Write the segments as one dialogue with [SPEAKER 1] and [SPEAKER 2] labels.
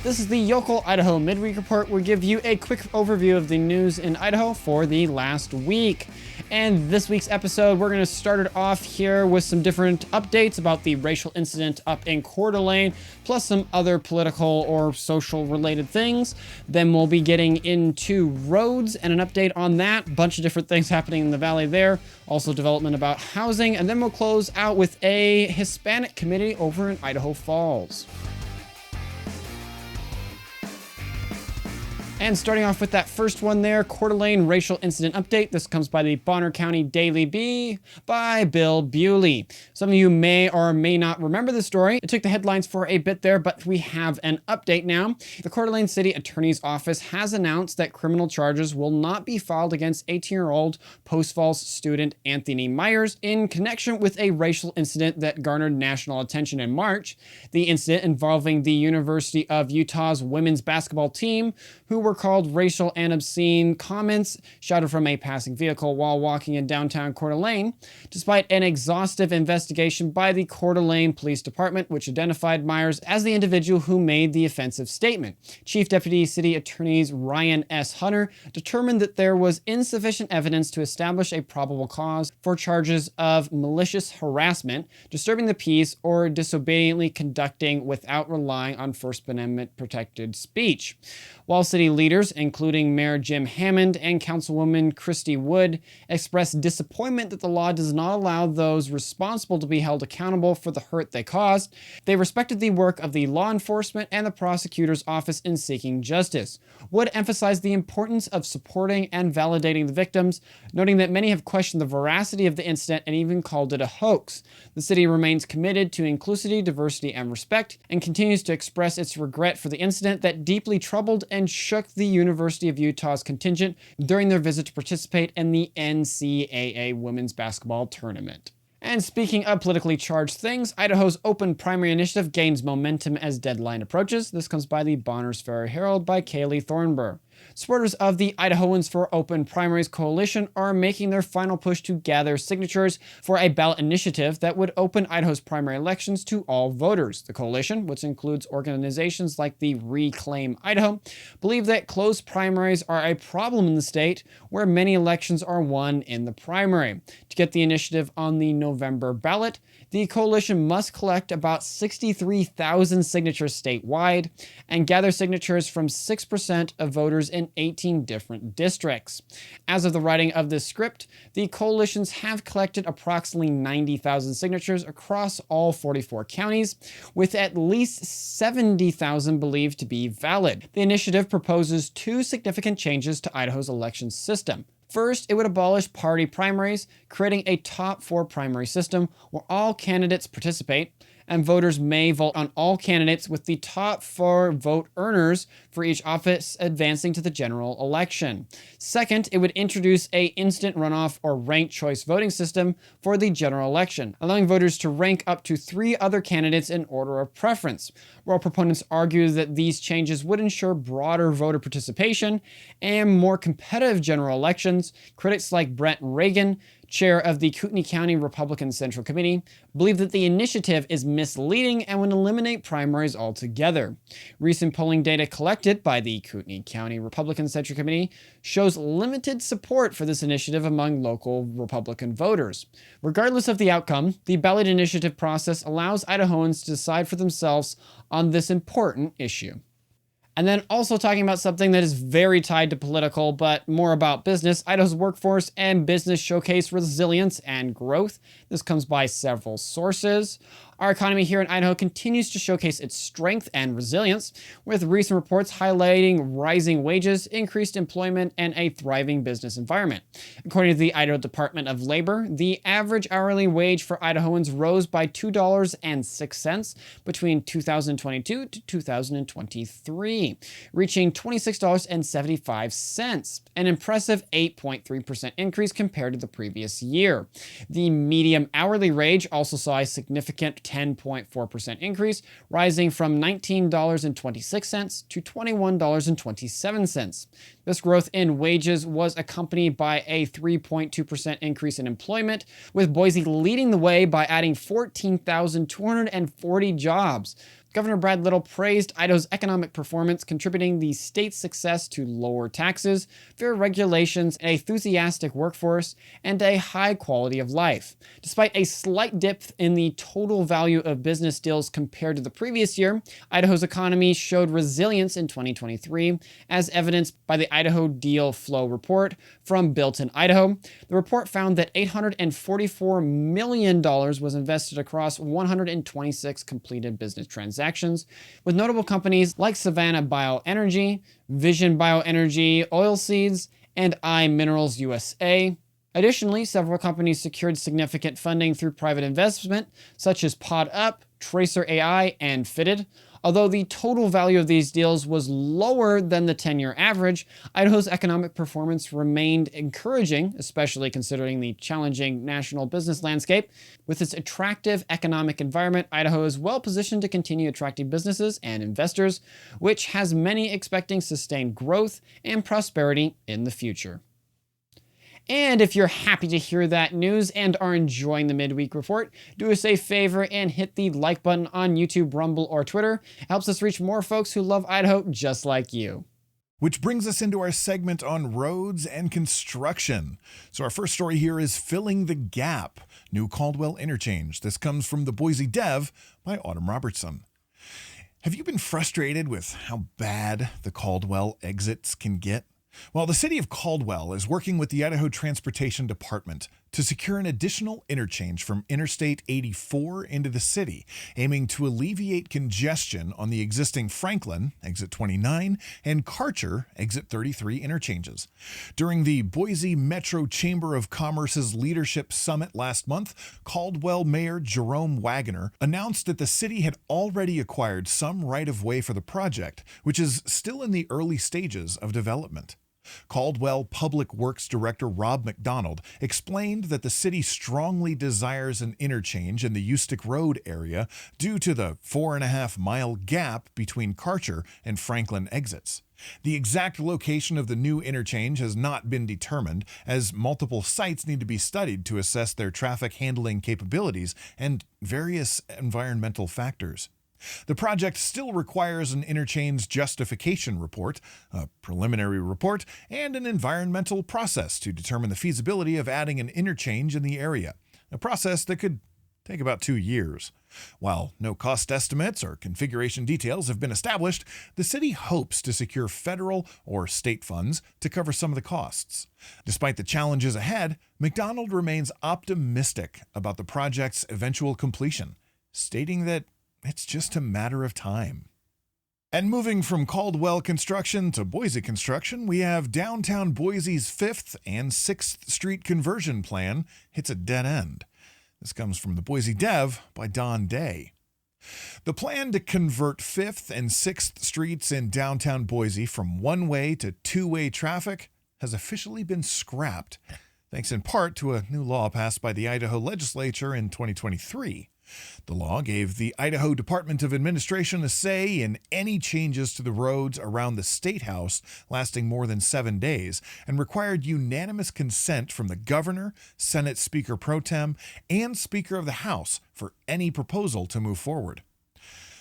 [SPEAKER 1] This is the Yocal Idaho Midweek Report. We'll give you a quick overview of the news in Idaho for the last week. And this week's episode, we're going to start it off here with some different updates about the racial incident up in Coeur d'Alene, plus some other political or social related things. Then we'll be getting into roads and an update on that. A bunch of different things happening in the valley there. Also development about housing. And then we'll close out with a Hispanic committee over in Idaho Falls. And starting off with that first one there, Coeur d'Alene racial incident update. This comes by the Bonner County Daily Bee by Bill Bewley. Some of you may or may not remember the story. It took the headlines for a bit there, but we have an update now. The Coeur d'Alene City Attorney's Office has announced that criminal charges will not be filed against 18-year-old Post Falls student Anthony Myers in connection with a racial incident that garnered national attention in March. The incident involving the University of Utah's women's basketball team, who were called racial and obscene comments shouted from a passing vehicle while walking in downtown Coeur d'Alene, despite an exhaustive investigation by the Coeur d'Alene Police Department, which identified Myers as the individual who made the offensive statement. Chief Deputy City Attorney Ryan S. Hunter determined that there was insufficient evidence to establish a probable cause for charges of malicious harassment, disturbing the peace, or disobediently conducting without relying on First Amendment protected speech. While city leaders, including Mayor Jim Hammond and Councilwoman Christy Wood, expressed disappointment that the law does not allow those responsible to be held accountable for the hurt they caused, they respected the work of the law enforcement and the prosecutor's office in seeking justice. Wood emphasized the importance of supporting and validating the victims, noting that many have questioned the veracity of the incident and even called it a hoax. The city remains committed to inclusivity, diversity, and respect, and continues to express its regret for the incident that deeply troubled and shook the University of Utah's contingent during their visit to participate in the NCAA women's basketball tournament. And speaking of politically charged things, Idaho's open primary initiative gains momentum as deadline approaches. This comes by the Bonners Ferry Herald by Kaylee Thornburg. Supporters of the Idahoans for Open Primaries Coalition are making their final push to gather signatures for a ballot initiative that would open Idaho's primary elections to all voters. The coalition, which includes organizations like the Reclaim Idaho, believe that closed primaries are a problem in the state where many elections are won in the primary. To get the initiative on the November ballot, the coalition must collect about 63,000 signatures statewide and gather signatures from 6% of voters in 18 different districts. As of the writing of this script, the coalitions have collected approximately 90,000 signatures across all 44 counties, with at least 70,000 believed to be valid. The initiative proposes two significant changes to Idaho's election system. First, it would abolish party primaries, creating a top four primary system where all candidates participate, and voters may vote on all candidates with the top four vote earners for each office advancing to the general election. Second, it would introduce a instant runoff or ranked choice voting system for the general election, allowing voters to rank up to 3 other candidates in order of preference. While proponents argue that these changes would ensure broader voter participation and more competitive general elections, critics like Brent Reagan, chair of the Kootenai County Republican Central Committee, believe that the initiative is misleading and would eliminate primaries altogether. Recent polling data collected by the Kootenai County Republican Central Committee shows limited support for this initiative among local Republican voters. Regardless of the outcome, the ballot initiative process allows Idahoans to decide for themselves on this important issue. And then also talking about something that is very tied to political, but more about business, Idaho's workforce and business showcase resilience and growth. This comes by several sources. Our economy here in Idaho continues to showcase its strength and resilience, with recent reports highlighting rising wages, increased employment, and a thriving business environment. According to the Idaho Department of Labor, the average hourly wage for Idahoans rose by $2.06 between 2022 to 2023, reaching $26.75, an impressive 8.3% increase compared to the previous year. The median hourly wage also saw a significant 10.4% increase, rising from $19.26 to $21.27. This growth in wages was accompanied by a 3.2% increase in employment, with Boise leading the way by adding 14,240 jobs. Governor Brad Little praised Idaho's economic performance, contributing the state's success to lower taxes, fair regulations, an enthusiastic workforce, and a high quality of life. Despite a slight dip in the total value of business deals compared to the previous year, Idaho's economy showed resilience in 2023, as evidenced by the Idaho Deal Flow Report from Built in Idaho. The report found that $844 million was invested across 126 completed business transactions, with notable companies like Savannah Bioenergy, Vision Bioenergy, Oilseeds, and iMinerals USA. Additionally, several companies secured significant funding through private investment, such as PodUp, Tracer AI, and Fitted. Although the total value of these deals was lower than the 10-year average, Idaho's economic performance remained encouraging, especially considering the challenging national business landscape. With its attractive economic environment, Idaho is well positioned to continue attracting businesses and investors, which has many expecting sustained growth and prosperity in the future. And if you're happy to hear that news and are enjoying the Midweek Report, do us a favor and hit the like button on YouTube, Rumble, or Twitter. It helps us reach more folks who love Idaho just like you.
[SPEAKER 2] Which brings us into our segment on roads and construction. So our first story here is Filling the Gap, new Caldwell Interchange. This comes from the Boise Dev by Autumn Robertson. Have you been frustrated with how bad the Caldwell exits can get? Well, the city of Caldwell is working with the Idaho Transportation Department to secure an additional interchange from Interstate 84 into the city, aiming to alleviate congestion on the existing Franklin, exit 29, and Karcher, exit 33 interchanges. During the Boise Metro Chamber of Commerce's Leadership Summit last month, Caldwell Mayor Jerome Wagoner announced that the city had already acquired some right-of-way for the project, which is still in the early stages of development. Caldwell Public Works Director Rob McDonald explained that the city strongly desires an interchange in the Ustick Road area due to the 4.5-mile gap between Karcher and Franklin exits. The exact location of the new interchange has not been determined, as multiple sites need to be studied to assess their traffic handling capabilities and various environmental factors. The project still requires an interchange justification report, a preliminary report, and an environmental process to determine the feasibility of adding an interchange in the area, a process that could take about 2 years. While no cost estimates or configuration details have been established, the city hopes to secure federal or state funds to cover some of the costs. Despite the challenges ahead, McDonald remains optimistic about the project's eventual completion, stating that it's just a matter of time. And moving from Caldwell construction to Boise construction, we have downtown Boise's 5th and 6th Street conversion plan hits a dead end. This comes from the Boise Dev by Don Day. The plan to convert 5th and 6th Streets in downtown Boise from one-way to two-way traffic has officially been scrapped, thanks in part to a new law passed by the Idaho legislature in 2023. The law gave the Idaho Department of Administration a say in any changes to the roads around the State House lasting more than 7 days and required unanimous consent from the governor, Senate Speaker Pro Tem, and Speaker of the House for any proposal to move forward.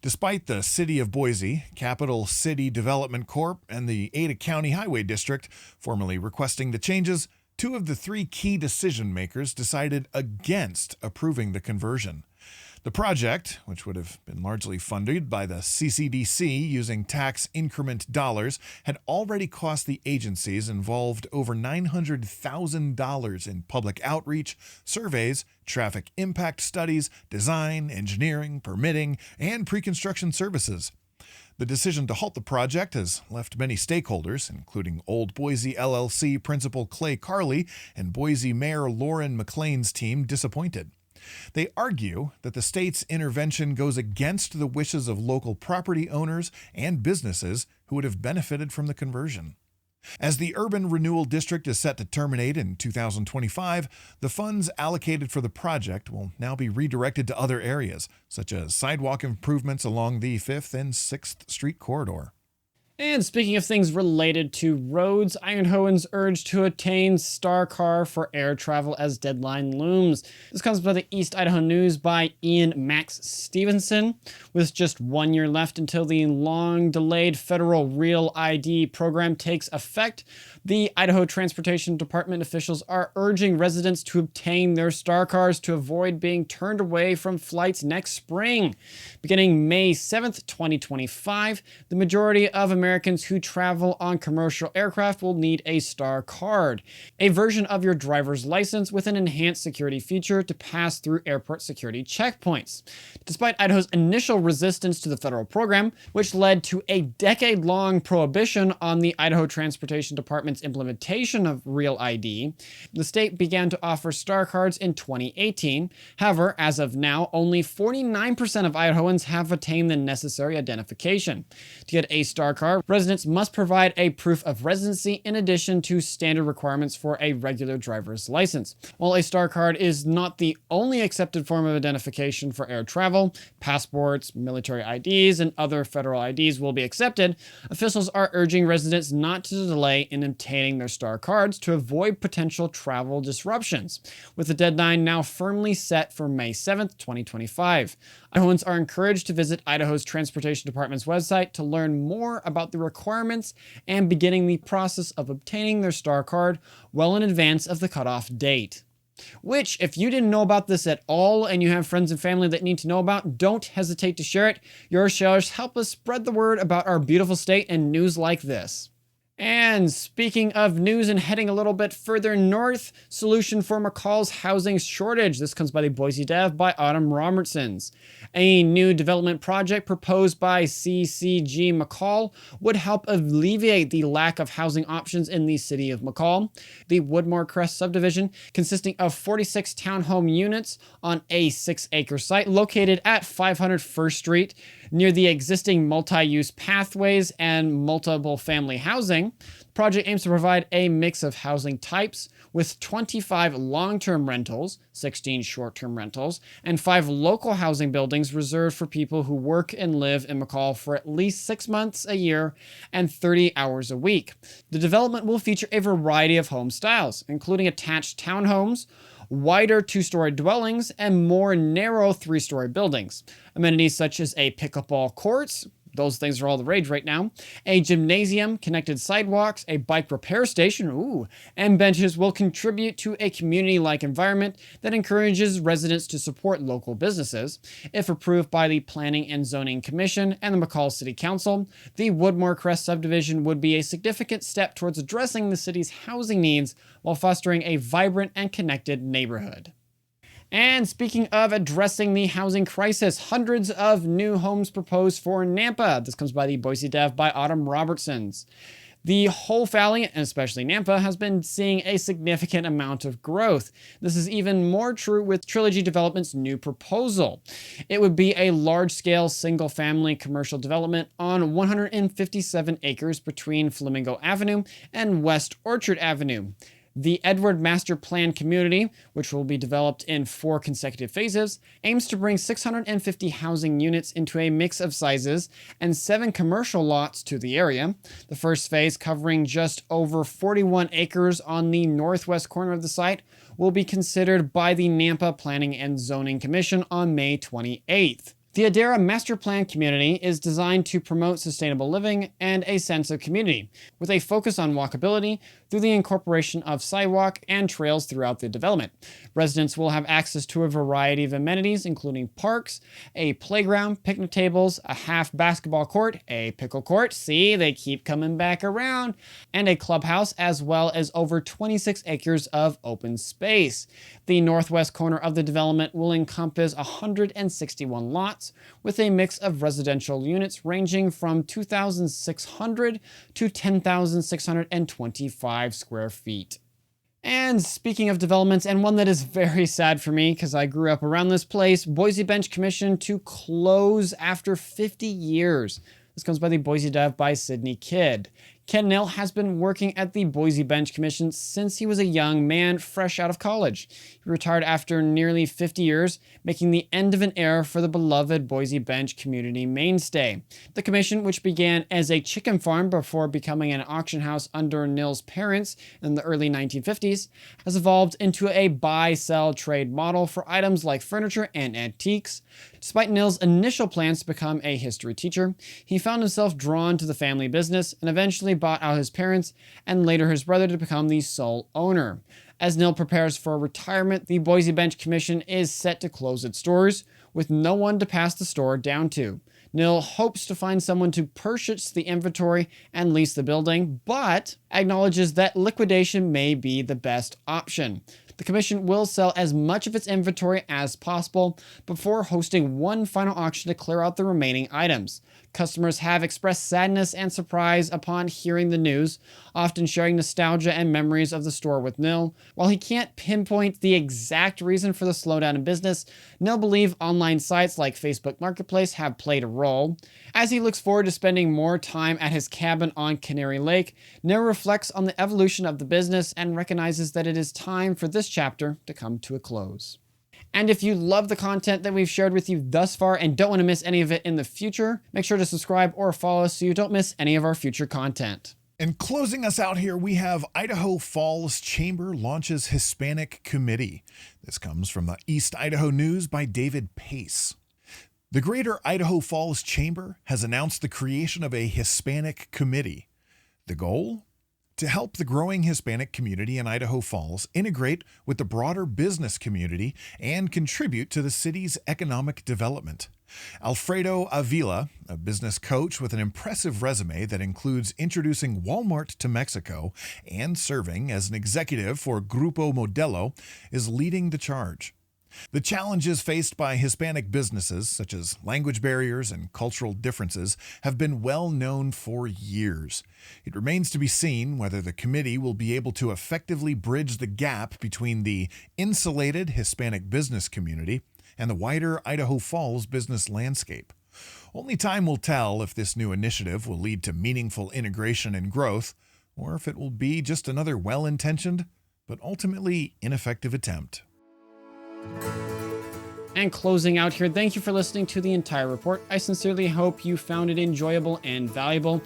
[SPEAKER 2] Despite the City of Boise, Capital City Development Corp., and the Ada County Highway District formally requesting the changes, 2 of the 3 key decision makers decided against approving the conversion. The project, which would have been largely funded by the CCDC using tax increment dollars, had already cost the agencies involved over $900,000 in public outreach, surveys, traffic impact studies, design, engineering, permitting, and pre-construction services. The decision to halt the project has left many stakeholders, including Old Boise LLC Principal Clay Carley and Boise Mayor Lauren McLean's team, disappointed. They argue that the state's intervention goes against the wishes of local property owners and businesses who would have benefited from the conversion. As the Urban Renewal District is set to terminate in 2025, the funds allocated for the project will now be redirected to other areas, such as sidewalk improvements along the 5th and 6th Street corridor.
[SPEAKER 1] And speaking of things related to roads, Idahoans urged to attain Star Car for air travel as deadline looms. This comes by the East Idaho News by Ian Max Stevenson. With just 1 year left until the long-delayed federal Real ID program takes effect, the Idaho Transportation Department officials are urging residents to obtain their Star Cars to avoid being turned away from flights next spring. Beginning May 7th, 2025, the majority of Americans who travel on commercial aircraft will need a Star Card, a version of your driver's license with an enhanced security feature to pass through airport security checkpoints. Despite Idaho's initial resistance to the federal program, which led to a decade-long prohibition on the Idaho Transportation Department's implementation of Real ID, the state began to offer Star Cards in 2018. However, as of now, only 49% of Idahoans have attained the necessary identification. To get a Star Card, residents must provide a proof of residency in addition to standard requirements for a regular driver's license. While a Star Card is not the only accepted form of identification for air travel, passports, military IDs, and other federal IDs will be accepted. Officials are urging residents not to delay in obtaining their Star Cards to avoid potential travel disruptions, with the deadline now firmly set for May 7th, 2025. Idahoans are encouraged to visit Idaho's Transportation Department's website to learn more about the requirements and beginning the process of obtaining their Star Card well in advance of the cutoff date. Which, if you didn't know about this at all and you have friends and family that need to know about, don't hesitate to share it. Your shares help us spread the word about our beautiful state and news like this. And speaking of news and heading a little bit further north, solution for McCall's housing shortage. This comes by the Boise Dev by Autumn Robertsons. A new development project proposed by CCG McCall would help alleviate the lack of housing options in the city of McCall. The Woodmore Crest subdivision, consisting of 46 townhome units on a 6-acre site located at 500 First Street, near the existing multi-use pathways and multiple family housing. The project aims to provide a mix of housing types with 25 long-term rentals, 16 short-term rentals, and 5 local housing buildings reserved for people who work and live in McCall for at least 6 months a year and 30 hours a week. The development will feature a variety of home styles, including attached townhomes, wider 2-story dwellings, and more narrow 3-story buildings. Amenities such as a pickleball courts, those things are all the rage right now, a gymnasium, connected sidewalks, a bike repair station, and benches will contribute to a community-like environment that encourages residents to support local businesses. If approved by the Planning and Zoning Commission and the McCall City Council, the Woodmore Crest subdivision would be a significant step towards addressing the city's housing needs while fostering a vibrant and connected neighborhood. And speaking of addressing the housing crisis, hundreds of new homes proposed for Nampa. This comes by the Boise Dev by Autumn Robertsons. The whole valley, and especially Nampa, has been seeing a significant amount of growth. This is even more true with Trilogy Development's new proposal. It would be a large-scale, single-family commercial development on 157 acres between Flamingo Avenue and West Orchard Avenue. The Edward Master Plan community, which will be developed in 4 consecutive phases, aims to bring 650 housing units into a mix of sizes and 7 commercial lots to the area. The first phase, covering just over 41 acres on the northwest corner of the site, will be considered by the Nampa Planning and Zoning Commission on May 28th. The Adara Master Plan community is designed to promote sustainable living and a sense of community, with a focus on walkability through the incorporation of sidewalk and trails throughout the development. Residents will have access to a variety of amenities, including parks, a playground, picnic tables, a half basketball court, a pickle court, see, they keep coming back around, and a clubhouse, as well as over 26 acres of open space. The northwest corner of the development will encompass 161 lots, with a mix of residential units ranging from 2,600 to 10,625 square feet. And speaking of developments, and one that is very sad for me because I grew up around this place, Boise Bench Commission to close after 50 years. This comes by the Boise Dev by Sydney Kidd. Ken Nil has been working at the Boise Bench Commission since he was a young man fresh out of college. He retired after nearly 50 years, making the end of an era for the beloved Boise Bench community mainstay. The commission, which began as a chicken farm before becoming an auction house under Nil's parents in the early 1950s, has evolved into a buy-sell trade model for items like furniture and antiques. Despite Nil's initial plans to become a history teacher, he found himself drawn to the family business and eventually bought out his parents and later his brother to become the sole owner. As Nil prepares for retirement, the Boise Bench Commission is set to close its doors, with no one to pass the store down to. Nil hopes to find someone to purchase the inventory and lease the building, but acknowledges that liquidation may be the best option. The commission will sell as much of its inventory as possible before hosting one final auction to clear out the remaining items. Customers have expressed sadness and surprise upon hearing the news, often sharing nostalgia and memories of the store with Nil. While he can't pinpoint the exact reason for the slowdown in business, Nil believes online sites like Facebook Marketplace have played a role. As he looks forward to spending more time at his cabin on Canary Lake, Nil reflects on the evolution of the business and recognizes that it is time for this chapter to come to a close. And if you love the content that we've shared with you thus far and don't want to miss any of it in the future, make sure to subscribe or follow us so you don't miss any of our future content.
[SPEAKER 2] And closing us out here, we have Idaho Falls Chamber launches Hispanic Committee. This comes from the East Idaho News by David Pace. The Greater Idaho Falls Chamber has announced the creation of a Hispanic Committee. The goal? To help the growing Hispanic community in Idaho Falls integrate with the broader business community and contribute to the city's economic development. Alfredo Avila, a business coach with an impressive resume that includes introducing Walmart to Mexico and serving as an executive for Grupo Modelo, is leading the charge. The challenges faced by Hispanic businesses, such as language barriers and cultural differences, have been well known for years. It remains to be seen whether the committee will be able to effectively bridge the gap between the insulated Hispanic business community and the wider Idaho Falls business landscape. Only time will tell if this new initiative will lead to meaningful integration and growth, or if it will be just another well-intentioned but ultimately ineffective attempt.
[SPEAKER 1] And closing out here, thank you for listening to the entire report. I sincerely hope you found it enjoyable and valuable.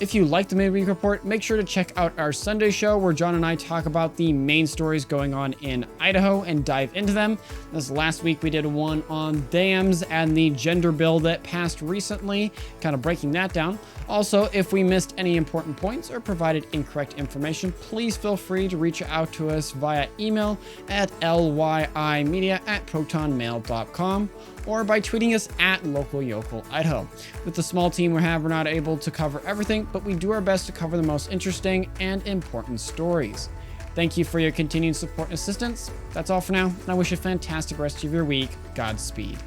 [SPEAKER 1] If you like the Midweek Report, make sure to check out our Sunday show where John and I talk about the main stories going on in Idaho and dive into them. This last week we did one on dams and the gender bill that passed recently, kind of breaking that down. Also, if we missed any important points or provided incorrect information, please feel free to reach out to us via email at lyimedia@protonmail.com or by tweeting us at local Yocal Idaho. With the small team we have, we're not able to cover everything, but we do our best to cover the most interesting and important stories. Thank you for your continued support and assistance. That's all for now, and I wish you a fantastic rest of your week. Godspeed.